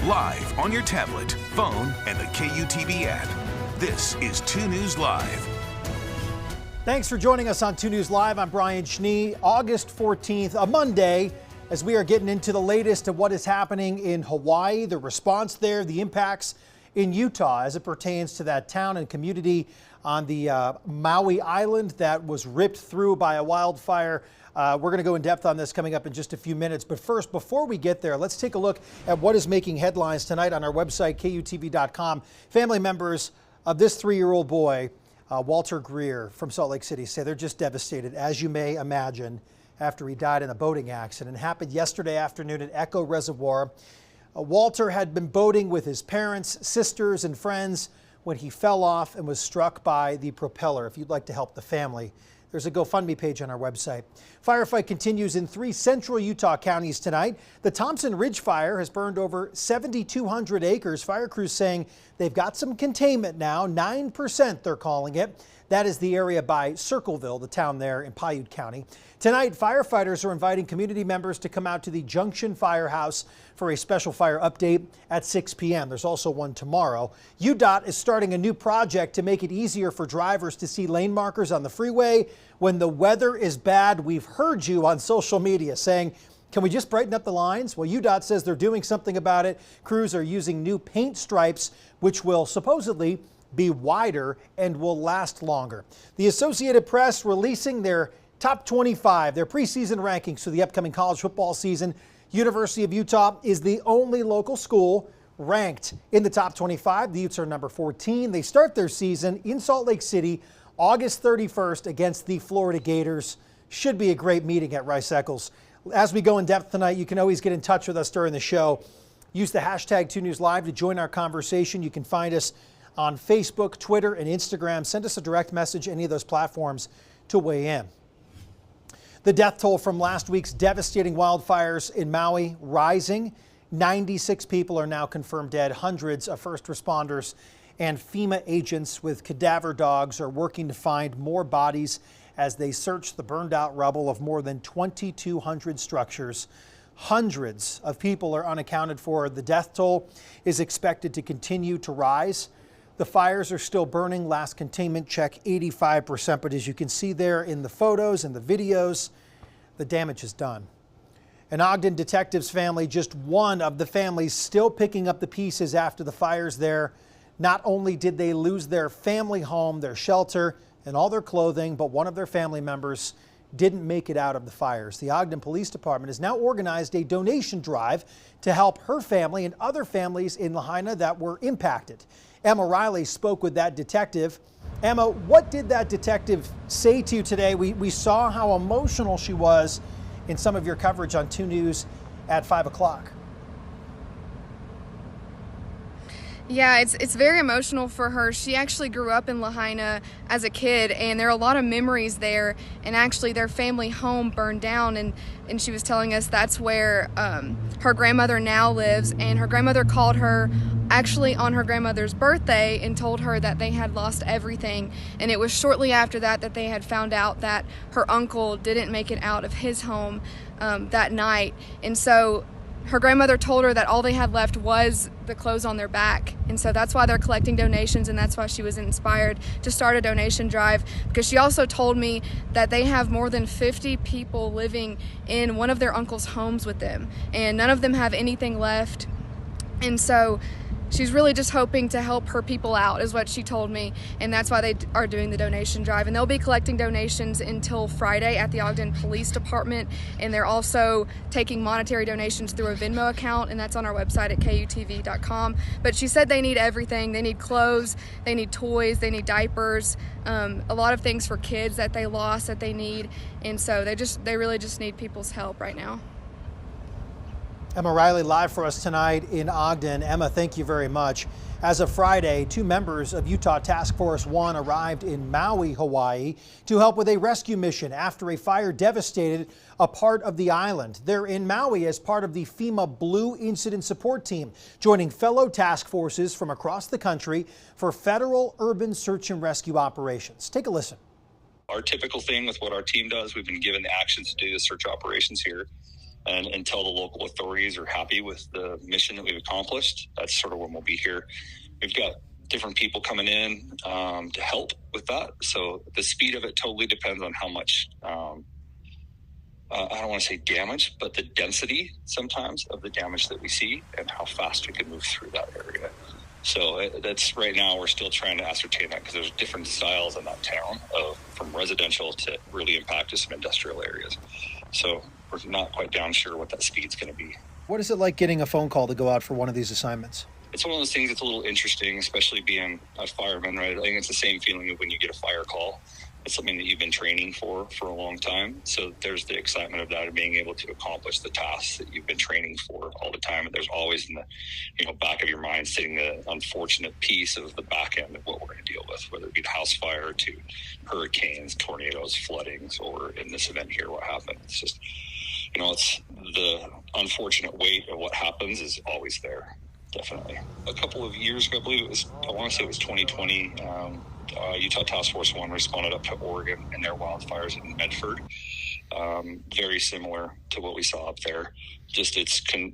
live on your tablet, phone, and the KUTV app. This is 2 News Live. Thanks for joining us on 2 News Live. I'm Brian Schnee. August 14th, a Monday, as we are getting into the latest of what is happening in Hawaii, the response there, the impacts in Utah as it pertains to that town and community on the Maui island that was ripped through by a wildfire. We're going to go in depth on this coming up in just a few minutes. But first, before we get there, let's take a look at what is making headlines tonight on our website, KUTV.com. Family members of this 3-year-old boy, Walter Greer from Salt Lake City, say they're just devastated, as you may imagine, after he died in a boating accident. It happened yesterday afternoon at Echo Reservoir. Walter had been boating with his parents, sisters, and friends when he fell off and was struck by the propeller. If you'd like to help the family, there's a GoFundMe page on our website. Firefight continues in 3 central Utah counties tonight. The Thompson Ridge Fire has burned over 7,200 acres. Fire crews saying they've got some containment now, 9% they're calling it. That is the area by Circleville, the town there in Paiute County. Tonight, firefighters are inviting community members to come out to the Junction Firehouse for a special fire update at 6 p.m. There's also one tomorrow. UDOT is starting a new project to make it easier for drivers to see lane markers on the freeway when the weather is bad. We've heard you on social media saying, can we just brighten up the lines? Well, UDOT says they're doing something about it. Crews are using new paint stripes, which will supposedly be wider and will last longer. The Associated Press releasing their top 25, their preseason rankings for the upcoming college football season. University of Utah is the only local school ranked in the top 25. The Utes are number 14. They start their season in Salt Lake City August 31st against the Florida Gators. Should be a great meeting at Rice Eccles. As we go in depth tonight, you can always get in touch with us during the show. Use the hashtag 2NewsLive to join our conversation. You can find us on Facebook, Twitter, and Instagram. Send us a direct message, any of those platforms, to weigh in. The death toll from last week's devastating wildfires in Maui rising. 96 people are now confirmed dead. Hundreds of first responders and FEMA agents with cadaver dogs are working to find more bodies as they search the burned out rubble of more than 2,200 structures. Hundreds of people are unaccounted for. The death toll is expected to continue to rise. The fires are still burning. Last containment check, 85%. But as you can see there in the photos and the videos, the damage is done. An Ogden detective's family, just one of the families still picking up the pieces after the fires there. Not only did they lose their family home, their shelter, and all their clothing, but one of their family members didn't make it out of the fires. The Ogden Police Department has now organized a donation drive to help her family and other families in Lahaina that were impacted. Emma Riley spoke with that detective. Emma, what did that detective say to you today? We saw how emotional she was in some of your coverage on 2 News at 5 o'clock. Yeah, it's very emotional for her. She actually grew up in Lahaina as a kid, and there are a lot of memories there. And actually, their family home burned down, and she was telling us that's where her grandmother now lives. And her grandmother called her actually on her grandmother's birthday and told her that they had lost everything. And it was shortly after that that they had found out that her uncle didn't make it out of his home that night. And so her grandmother told her that all they had left was the clothes on their back. And so that's why they're collecting donations, and that's why she was inspired to start a donation drive, because she also told me that they have more than 50 people living in one of their uncle's homes with them, and none of them have anything left. And so she's really just hoping to help her people out, is what she told me, and that's why they are doing the donation drive. And they'll be collecting donations until Friday at the Ogden Police Department, and they're also taking monetary donations through a Venmo account, and that's on our website at KUTV.com. But she said they need everything. They need clothes, they need toys, they need diapers, a lot of things for kids that they lost that they need, and so they really just need people's help right now. Emma Riley live for us tonight in Ogden. Emma, thank you very much. As of Friday, 2 members of Utah Task Force 1 arrived in Maui, Hawaii to help with a rescue mission after a fire devastated a part of the island. They're in Maui as part of the FEMA Blue Incident Support Team, joining fellow task forces from across the country for federal urban search and rescue operations. Take a listen. Our typical thing with what our team does, we've been given the actions to do the search operations here. And until the local authorities are happy with the mission that we've accomplished, that's sort of when we'll be here. We've got different people coming in to help with that. So the speed of it totally depends on how much, I don't want to say damage, but the density sometimes of the damage that we see and how fast we can move through that area. So that's right now we're still trying to ascertain that because there's different styles in that town from residential to really impacted some industrial areas. So we're not quite down sure what that speed's going to be. What is it like getting a phone call to go out for one of these assignments? It's one of those things that's a little interesting, especially being a fireman, right? I think it's the same feeling of when you get a fire call. It's something that you've been training for a long time. So there's the excitement of that, of being able to accomplish the tasks that you've been training for all the time. And there's always in the back of your mind sitting the unfortunate piece of the back end of what we're going to deal with, whether it be the house fire to hurricanes, tornadoes, floodings, or in this event here, what happened. It's just, it's the unfortunate weight of what happens is always there. Definitely. A couple of years ago, I want to say it was 2020, Utah Task Force 1 responded up to Oregon and their wildfires in Medford. Very similar to what we saw up there. Just to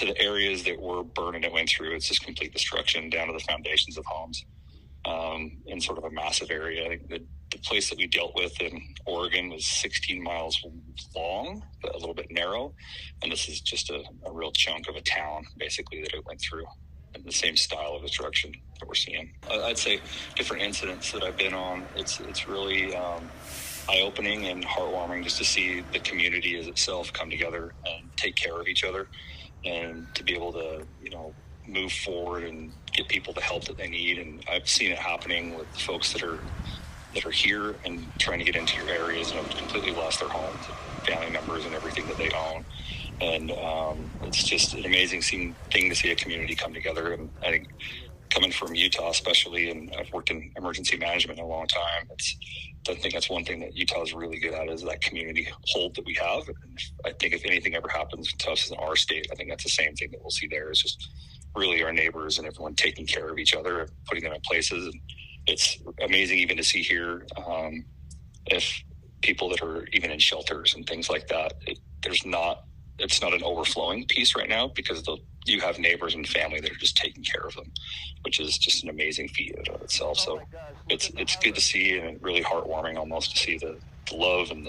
the areas that were burned and it went through, it's just complete destruction down to the foundations of homes in sort of a massive area. I think the place that we dealt with in Oregon was 16 miles long, but a little bit narrow. And this is just a real chunk of a town, basically, that it went through. And the same style of destruction that we're seeing. I'd say different incidents that I've been on, it's really eye-opening and heartwarming just to see the community as itself come together and take care of each other and to be able to, move forward and get people the help that they need. And I've seen it happening with folks that are here and trying to get into your areas and have completely lost their homes, family members and everything that they own. And it's just an amazing thing to see a community come together. And I think coming from Utah especially, and I've worked in emergency management in a long time, I think that's one thing that Utah is really good at, is that community hold that we have. And I think if anything ever happens to us in our state, I think that's the same thing that we'll see there, is just really our neighbors and everyone taking care of each other and putting them in places. And it's amazing even to see here if people that are even in shelters and things like that, it's not an overflowing piece right now, because you have neighbors and family that are just taking care of them, which is just an amazing feat in itself. So it's good to see, and really heartwarming almost to see the love and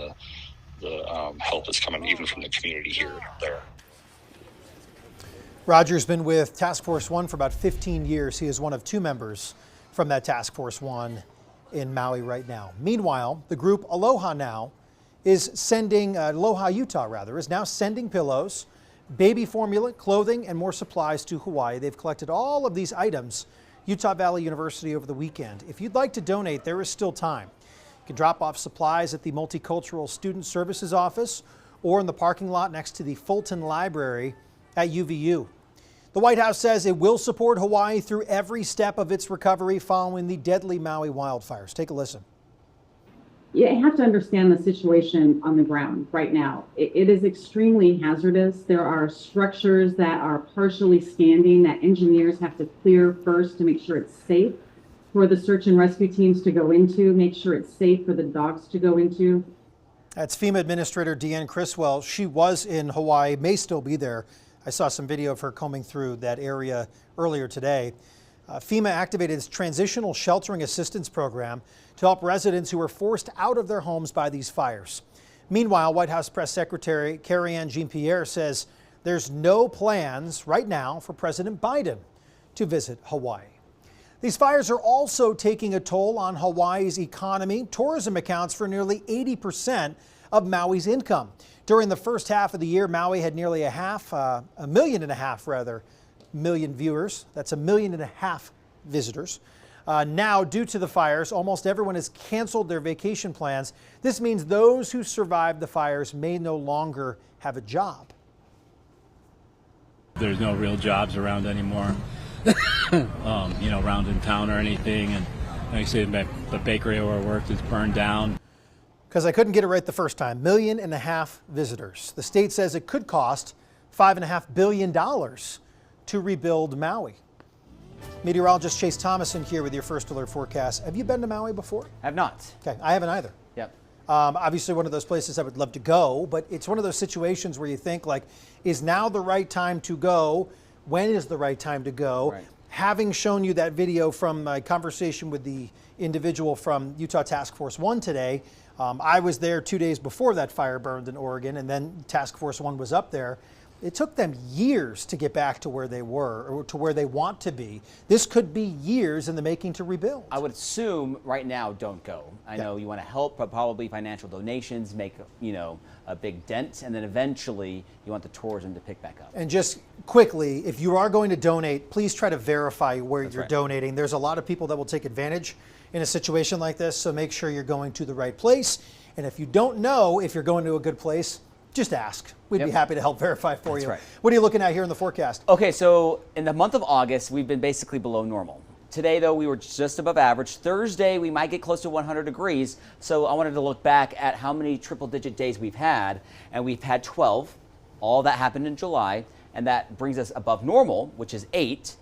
the help that's coming even from the community here and there. Roger's been with Task Force 1 for about 15 years. He is one of two members from that Task Force 1 in Maui right now. Meanwhile, the group Aloha Utah is now sending pillows, baby formula, clothing, and more supplies to Hawaii. They've collected all of these items, Utah Valley University, over the weekend. If you'd like to donate, there is still time. You can drop off supplies at the Multicultural Student Services Office or in the parking lot next to the Fulton Library at UVU. The White House says it will support Hawaii through every step of its recovery following the deadly Maui wildfires. Take a listen. You have to understand the situation on the ground right now. It is extremely hazardous. There are structures that are partially standing that engineers have to clear first to make sure it's safe for the search and rescue teams to go into, make sure it's safe for the dogs to go into. That's FEMA Administrator Deanne Criswell. She was in Hawaii, may still be there. I saw some video of her combing through that area earlier today. FEMA activated its Transitional Sheltering Assistance Program to help residents who were forced out of their homes by these fires. Meanwhile, White House Press Secretary Karine Jean-Pierre says there's no plans right now for President Biden to visit Hawaii. These fires are also taking a toll on Hawaii's economy. Tourism accounts for nearly 80% of Maui's income. During the first half of the year, Maui had nearly a million viewers. That's 1.5 million visitors. Now, due to the fires, almost everyone has canceled their vacation plans. This means those who survived the fires may no longer have a job. There's no real jobs around anymore, around in town or anything. And like I say, the bakery where I worked is burned down. Because I couldn't get it right the first time, 1.5 million visitors. The state says it could cost $5.5 billion to rebuild Maui. Meteorologist Chase Thomason here with your First Alert forecast. Have you been to Maui before? I have not. Okay, I haven't either. Yep. Obviously one of those places I would love to go, but it's one of those situations where you think like, is now the right time to go? When is the right time to go? Right. Having shown you that video from my conversation with the individual from Utah Task Force 1 today, I was there 2 days before that fire burned in Oregon, and then Task Force 1 was up there. It took them years to get back to where they were or to where they want to be. This could be years in the making to rebuild. I would assume right now don't go. I know you want to help, but probably financial donations make, a big dent, and then eventually you want the tourism to pick back up. And just quickly, if you are going to donate, please try to verify where That's you're right. donating. There's a lot of people that will take advantage in a situation like this, so make sure you're going to the right place. And if you don't know if you're going to a good place, just ask. We'd be happy to help verify for That's you. right. What are you looking at here in the forecast? Okay, so in the month of August, we've been basically below normal. Today, though, we were just above average. Thursday, we might get close to 100 degrees. So I wanted to look back at how many triple-digit days we've had, and we've had 12. All that happened in July, and that brings us above normal, which is 8.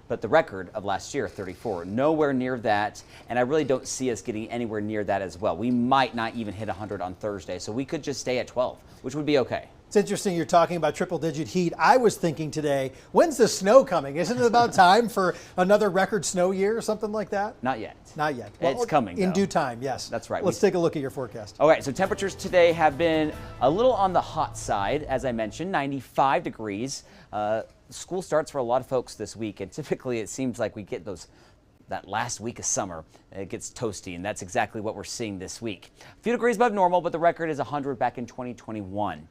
But the record of last year, 34, nowhere near that. And I really don't see us getting anywhere near that as well. We might not even hit 100 on Thursday, so we could just stay at 12, which would be okay. It's interesting you're talking about triple-digit heat. I was thinking today, when's the snow coming? Isn't it about time for another record snow year or something like that? Not yet. Not yet. It's coming, in though. due time, yes. That's right. Let's take a look at your forecast. All right, so temperatures today have been a little on the hot side, as I mentioned, 95 degrees. School starts for a lot of folks this week, and typically it seems like we get that last week of summer. It gets toasty, and that's exactly what we're seeing this week. A few degrees above normal, but the record is 100 back in 2021.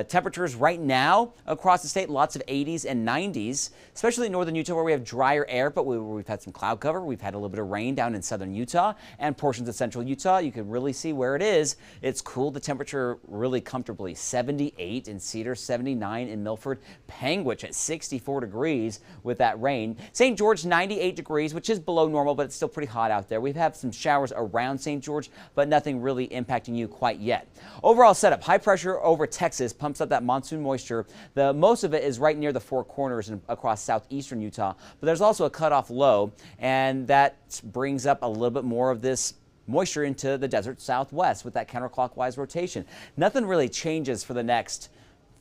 Temperatures right now across the state, lots of 80s and 90s, especially in northern Utah where we have drier air, but we've had some cloud cover. We've had a little bit of rain down in southern Utah and portions of central Utah. You can really see where it is. It's cooled the temperature really comfortably. 78 in Cedar, 79 in Milford, Panguitch at 64 degrees with that rain. St. George, 98 degrees, which is below normal, but it's still pretty hot out there. We've had some showers around St. George, but nothing really impacting you quite yet. Overall setup, high pressure over Texas pumps up that monsoon moisture. Most of it is right near the Four Corners and across southeastern Utah, but there's also a cutoff low, and that brings up a little bit more of this moisture into the desert southwest with that counterclockwise rotation. Nothing really changes for the next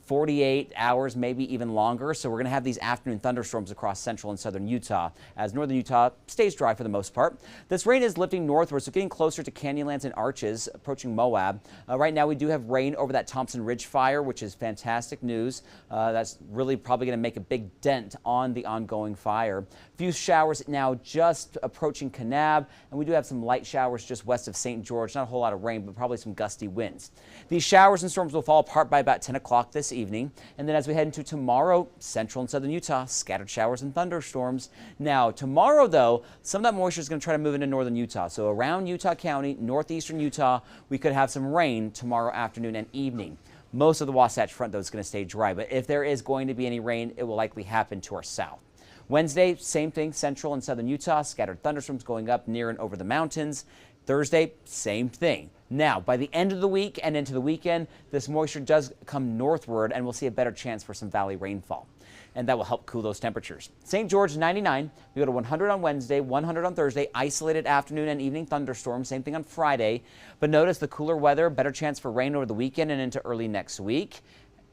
48 hours, maybe even longer. So we're going to have these afternoon thunderstorms across central and southern Utah as northern Utah stays dry for the most part. This rain is lifting northward, so getting closer to Canyonlands and Arches, approaching Moab. Right now we do have rain over that Thompson Ridge fire, which is fantastic news. That's really probably going to make a big dent on the ongoing fire. A few showers now just approaching Kanab, and we do have some light showers just west of St. George. Not a whole lot of rain, but probably some gusty winds. These showers and storms will fall apart by about 10 o'clock this evening. And then as we head into tomorrow, central and southern Utah, scattered showers and thunderstorms. Now, tomorrow, though, some of that moisture is going to try to move into northern Utah. So around Utah County, northeastern Utah, we could have some rain tomorrow afternoon and evening. Most of the Wasatch Front, though, is going to stay dry. But if there is going to be any rain, it will likely happen to our south. Wednesday, same thing, central and southern Utah, scattered thunderstorms going up near and over the mountains. Thursday, same thing. Now, by the end of the week and into the weekend, this moisture does come northward, and we'll see a better chance for some valley rainfall. And that will help cool those temperatures. St. George, 99. We go to 100 on Wednesday, 100 on Thursday. Isolated afternoon and evening thunderstorms. Same thing on Friday. But notice the cooler weather, better chance for rain over the weekend and into early next week.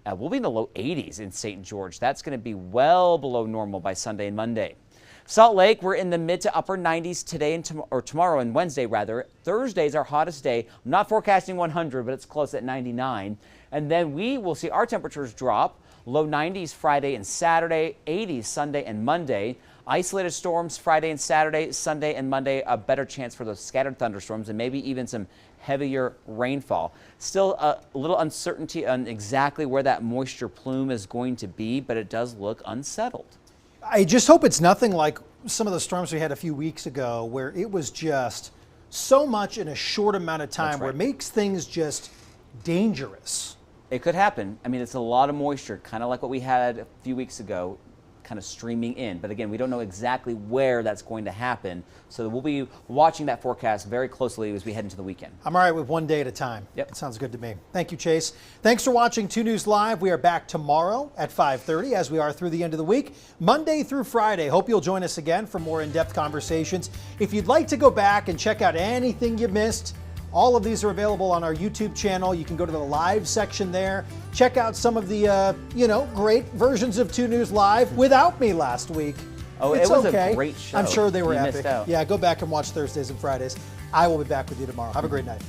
We'll be in the low 80s in St. George. That's going to be well below normal by Sunday and Monday. Salt Lake, we're in the mid to upper 90s today and tomorrow and Wednesday rather. Thursday's our hottest day. I'm not forecasting 100, but it's close at 99. And then we will see our temperatures drop. Low 90s Friday and Saturday, 80s Sunday and Monday. Isolated storms Friday and Saturday, Sunday and Monday, a better chance for those scattered thunderstorms and maybe even some heavier rainfall. Still a little uncertainty on exactly where that moisture plume is going to be, but it does look unsettled. I just hope it's nothing like some of the storms we had a few weeks ago where it was just so much in a short amount of time where it makes things just dangerous. It could happen. I mean, it's a lot of moisture, kind of like what we had a few weeks ago, kind of streaming in. But again, we don't know exactly where that's going to happen. So we'll be watching that forecast very closely as we head into the weekend. I'm all right with one day at a time. Yep. That sounds good to me. Thank you, Chase. Thanks for watching 2 News Live. We are back tomorrow at 5:30 as we are through the end of the week, Monday through Friday. Hope you'll join us again for more in-depth conversations. If you'd like to go back and check out anything you missed, All of these are available on our YouTube channel. You can go to the live section there. Check out some of the, great versions of 2 News Live without me last week. Oh, It's it was okay. a great show. I'm sure they were You epic. missed out. Yeah, go back and watch Thursdays and Fridays. I will be back with you tomorrow. Have a great night.